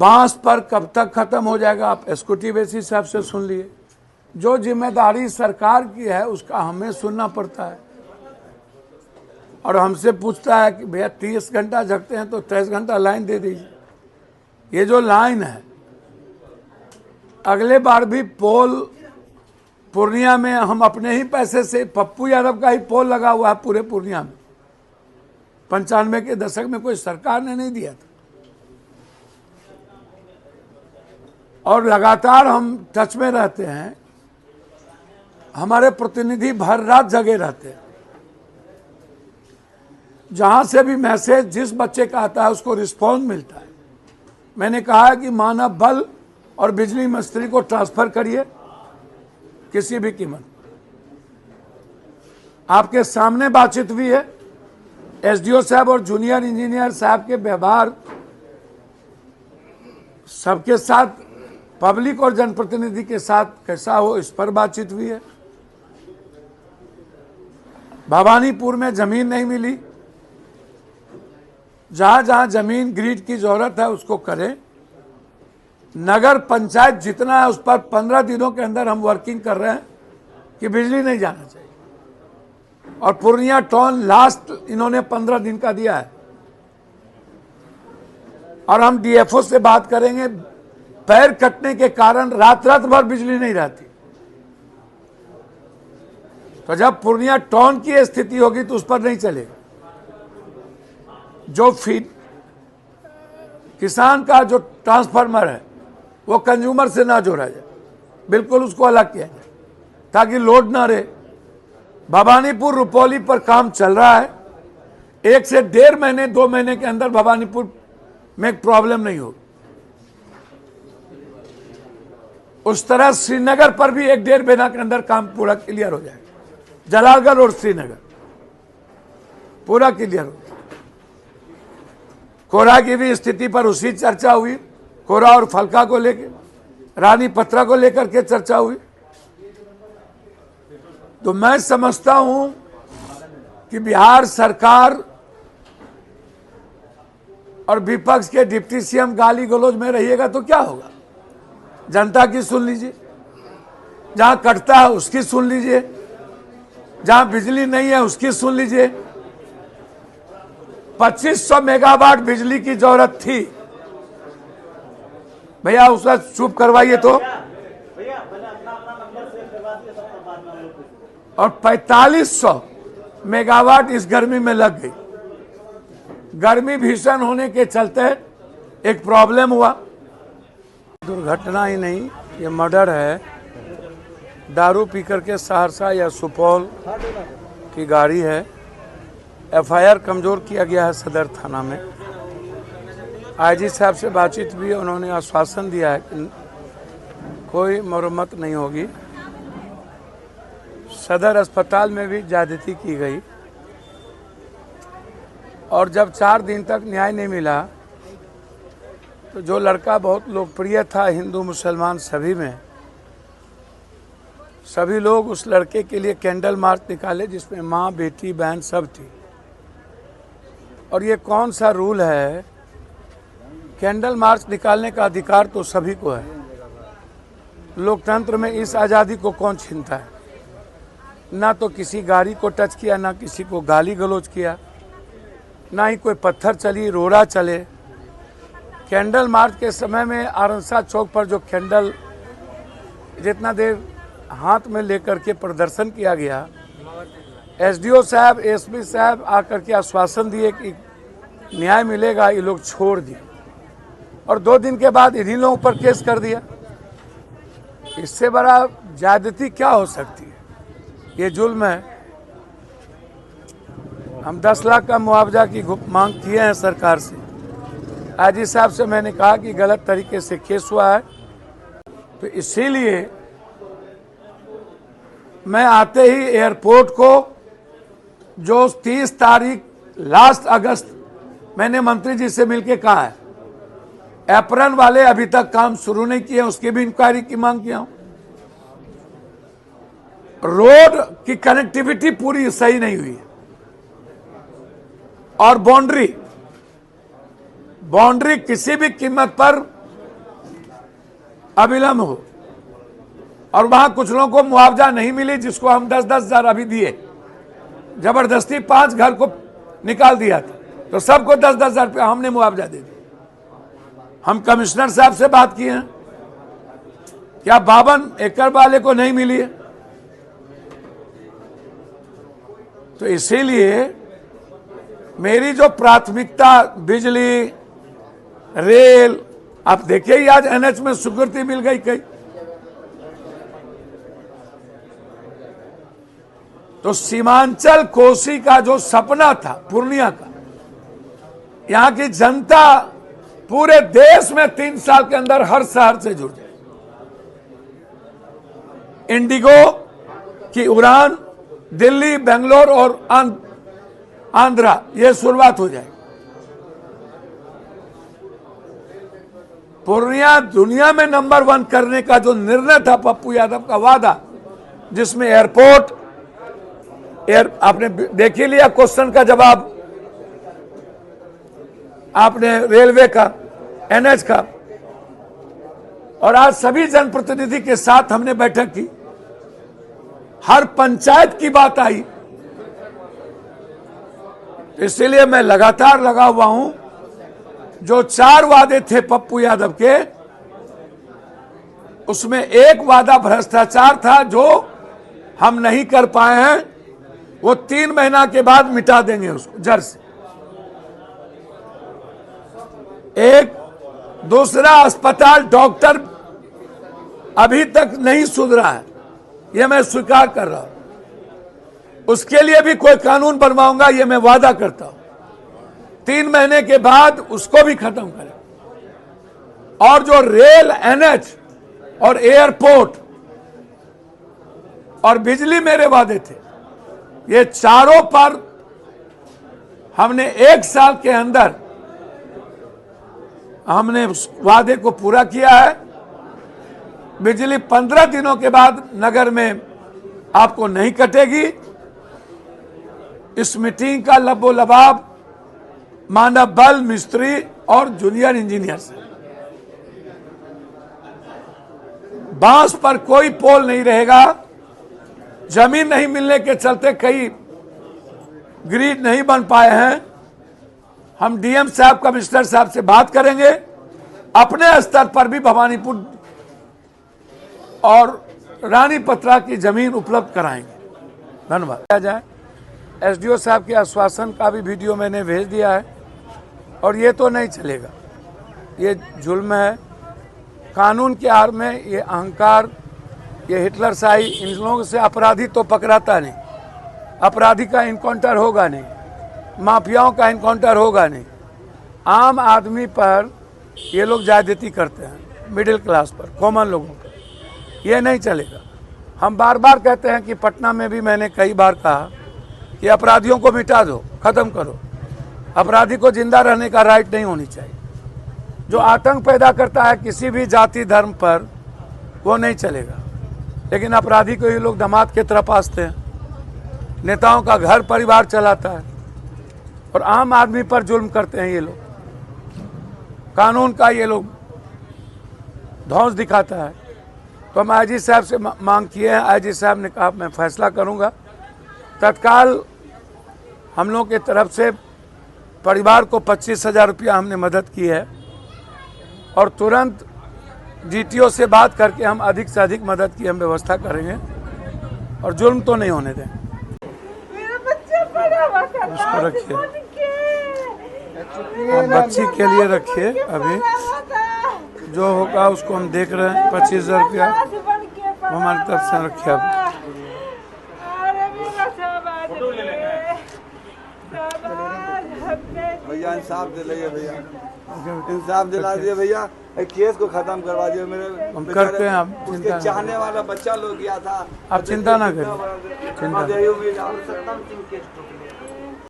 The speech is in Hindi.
बांस पर कब तक खत्म हो जाएगा, आप एसक्यूटी बेसिस साहब से सुन लिए। जो जिम्मेदारी सरकार की है उसका हमें सुनना पड़ता है, और हमसे पूछता है कि भैया 30 घंटा जगते हैं तो 23 घंटा लाइन दे दीजिए। ये जो लाइन है, अगले बार भी पोल पूर्णिया में हम अपने ही पैसे से, पप्पू यादव का ही पोल लगा हुआ है पूरे पूर्णिया में, 95 के दशक में कोई सरकार ने नहीं दिया था। और लगातार हम टच में रहते हैं, हमारे प्रतिनिधि भर रात जगे रहते हैं। जहां से भी मैसेज जिस बच्चे का आता है उसको रिस्पॉन्स मिलता है। मैंने कहा है कि मानव बल और बिजली मिस्त्री को ट्रांसफर करिए किसी भी कीमत। आपके सामने बातचीत हुई है, एसडीओ साहब और जूनियर इंजीनियर साहब के व्यवहार सबके साथ, पब्लिक और जनप्रतिनिधि के साथ कैसा हो, इस पर बातचीत हुई है। भवानीपुर में जमीन नहीं मिली, जहां जहां जमीन ग्रिड की जरूरत है उसको करें। नगर पंचायत जितना है उस पर 15 दिनों के अंदर हम वर्किंग कर रहे हैं कि बिजली नहीं जाना चाहिए। और पूर्णिया टाउन लास्ट इन्होंने 15 दिन का दिया है। और हम डीएफओ से बात करेंगे, पैर कटने के कारण रात रात भर बिजली नहीं रहती। तो जब पूर्णिया टाउन की स्थिति होगी तो उस पर नहीं चलेगा। जो फीड किसान का जो ट्रांसफार्मर है वो कंज्यूमर से ना जोड़ा जाए, बिल्कुल उसको अलग किया जाए ताकि लोड ना रहे। भवानीपुर रुपौली पर काम चल रहा है, 1 से 1.5 महीने 2 महीने के अंदर भवानीपुर में प्रॉब्लम नहीं होगी। उस तरह श्रीनगर पर भी 1-1.5 महीना के अंदर काम पूरा क्लियर हो जाएगा। जलालगढ़ और श्रीनगर पूरा क्लियर हो जाएगा। कोरा की भी स्थिति पर उसी चर्चा हुई, कोरा और फलका को लेकर, रानी पत्रा को लेकर के चर्चा हुई। तो मैं समझता हूं कि बिहार सरकार और विपक्ष के डिप्टी सीएम गाली गलौज में रहिएगा तो क्या होगा। जनता की सुन लीजिए, जहां कटता है उसकी सुन लीजिए, जहां बिजली नहीं है उसकी सुन लीजिए। 2500 मेगावाट बिजली की जरूरत थी भैया, उसका चुप करवाइए तो। और 4500 मेगावाट इस गर्मी में लग गई। गर्मी भीषण होने के चलते एक प्रॉब्लम हुआ। दुर्घटना ही नहीं, ये मर्डर है। दारू पीकर के सहरसा या सुपौल की गाड़ी है। एफआईआर कमजोर किया गया है सदर थाना में। आईजी साहब से बातचीत भी, उन्होंने आश्वासन दिया है कि कोई मरम्मत नहीं होगी। सदर अस्पताल में भी ज्यादती की गई। और जब 4 दिन तक न्याय नहीं मिला तो जो लड़का बहुत लोकप्रिय था हिंदू मुसलमान सभी में, सभी लोग उस लड़के के लिए कैंडल मार्च निकाले जिसमें माँ, बेटी, बहन सब थी। और ये कौन सा रूल है, कैंडल मार्च निकालने का अधिकार तो सभी को है। लोकतंत्र में इस आज़ादी को कौन छीनता है। ना तो किसी गाड़ी को टच किया, ना किसी को गाली गलौज किया, ना ही कोई पत्थर चली, रोड़ा चले। कैंडल मार्च के समय में आरंसा चौक पर जो कैंडल जितना देर हाथ में लेकर के प्रदर्शन किया गया, एसडीओ साहब, एसपी साहब आकर के आश्वासन दिए कि न्याय मिलेगा, ये लोग छोड़ दिए। और 2 दिन के बाद इन्हीं लोगों पर केस कर दिया। इससे बड़ा ज्यादती क्या हो सकती है। ये जुल्म है। हम 10 लाख का मुआवजा की मांग किए हैं सरकार से। आईजी साहब से मैंने कहा कि गलत तरीके से केस हुआ है, तो इसीलिए मैं आते ही एयरपोर्ट को, जो 30 तारीख लास्ट अगस्त मैंने मंत्री जी से मिलकर कहा है, एप्रन वाले अभी तक काम शुरू नहीं किए, उसकी भी इंक्वायरी की मांग किया हूं। रोड की कनेक्टिविटी पूरी सही नहीं हुई है। और बाउंड्री किसी भी कीमत पर अविलंब हो। और वहां कुछ लोगों को मुआवजा नहीं मिली, जिसको हम 10-10 हजार अभी दिए, जबरदस्ती 5 घर को निकाल दिया था, तो सबको 10-10 हजार रुपया हमने मुआवजा दे दिया। हम कमिश्नर साहब से बात किए हैं, क्या 52 एकड़ वाले को नहीं मिली है? तो इसीलिए मेरी जो प्राथमिकता बिजली, रेल, आप देखिए ही आज एनएच में स्वीकृति मिल गई कई। तो सीमांचल कोसी का जो सपना था पूर्णिया का, यहां की जनता पूरे देश में 3 साल के अंदर हर शहर से जुड़ जाए। इंडिगो की उड़ान दिल्ली, बेंगलोर और आंध्रा, ये शुरुआत हो जाएगी। पूर्णिया दुनिया में नंबर 1 करने का जो निर्णय था पप्पू यादव का वादा, जिसमें एयरपोर्ट, आपने देख ही लिया क्वेश्चन का जवाब, आपने रेलवे का, एनएच का, और आज सभी जनप्रतिनिधि के साथ हमने बैठक की, हर पंचायत की बात आई। इसलिए मैं लगातार लगा हुआ हूं। जो 4 वादे थे पप्पू यादव के, उसमें एक वादा भ्रष्टाचार था जो हम नहीं कर पाए हैं, वो 3 महीना के बाद मिटा देंगे उसको जड़ से। एक दूसरा, अस्पताल डॉक्टर अभी तक नहीं सुधरा है, ये मैं स्वीकार कर रहा हूं। उसके लिए भी कोई कानून बनवाऊंगा, ये मैं वादा करता हूं। 3 महीने के बाद उसको भी खत्म करें। और जो रेल, एनएच और एयरपोर्ट और बिजली मेरे वादे थे, ये चारों पर हमने 1 साल के अंदर हमने उस वादे को पूरा किया है। बिजली 15 दिनों के बाद नगर में आपको नहीं कटेगी। इस मीटिंग का लबो लबाब मानव बल, मिस्त्री और जूनियर इंजीनियर से। बांस पर कोई पोल नहीं रहेगा। जमीन नहीं मिलने के चलते कई ग्रिड नहीं बन पाए हैं। हम डीएम साहब, कमिश्नर साहब से बात करेंगे, अपने स्तर पर भी भवानीपुर और रानी पत्रा की जमीन उपलब्ध कराएंगे। धन्यवाद। जाए एसडीओ साहब के आश्वासन का भी वीडियो मैंने भेज दिया है। और ये तो नहीं चलेगा, ये जुल्म है। कानून के आड़ में ये अहंकार, ये हिटलर शाही, इन लोगों से अपराधी तो पकड़ाता नहीं, अपराधी का इनकाउंटर होगा नहीं, माफियाओं का इनकाउंटर होगा नहीं। आम आदमी पर ये लोग ज्यादती करते हैं, मिडिल क्लास पर, कॉमन लोगों पर। ये नहीं चलेगा। हम बार बार कहते हैं कि पटना में भी मैंने कई बार कहा कि अपराधियों को मिटा दो, खत्म करो। अपराधी को जिंदा रहने का राइट नहीं होनी चाहिए। जो आतंक पैदा करता है किसी भी जाति धर्म पर, वो नहीं चलेगा। लेकिन अपराधी को ये लोग दामाद के तरफ आसते हैं, नेताओं का घर परिवार चलाता है और आम आदमी पर जुल्म करते हैं ये लोग। कानून का ये लोग ध्वंस दिखाता है। तो हम आईजी साहब से मांग किए हैं। आईजी साहब ने कहा मैं फैसला करूंगा। तत्काल हम लोग की तरफ से परिवार को 25,000 रुपया हमने मदद की है और तुरंत डीटीओ से बात करके हम अधिक से अधिक मदद की हम व्यवस्था करेंगे और जुल्म तो नहीं होने देंगे। उसको रखिए, बच्ची के लिए रखिए। अभी जो होगा उसको हम देख रहे हैं। 25,000 रुपया हमारी तरफ से रखिए। भैया इंसाफ दिलाइए, भैया इंसाफ दिला दिए भैया। केस को खत्म करवा दिए। मेरे हम करते हैं। आप उसके चाहने वाला बच्चा लोग गया था। आप चिंता ना करें।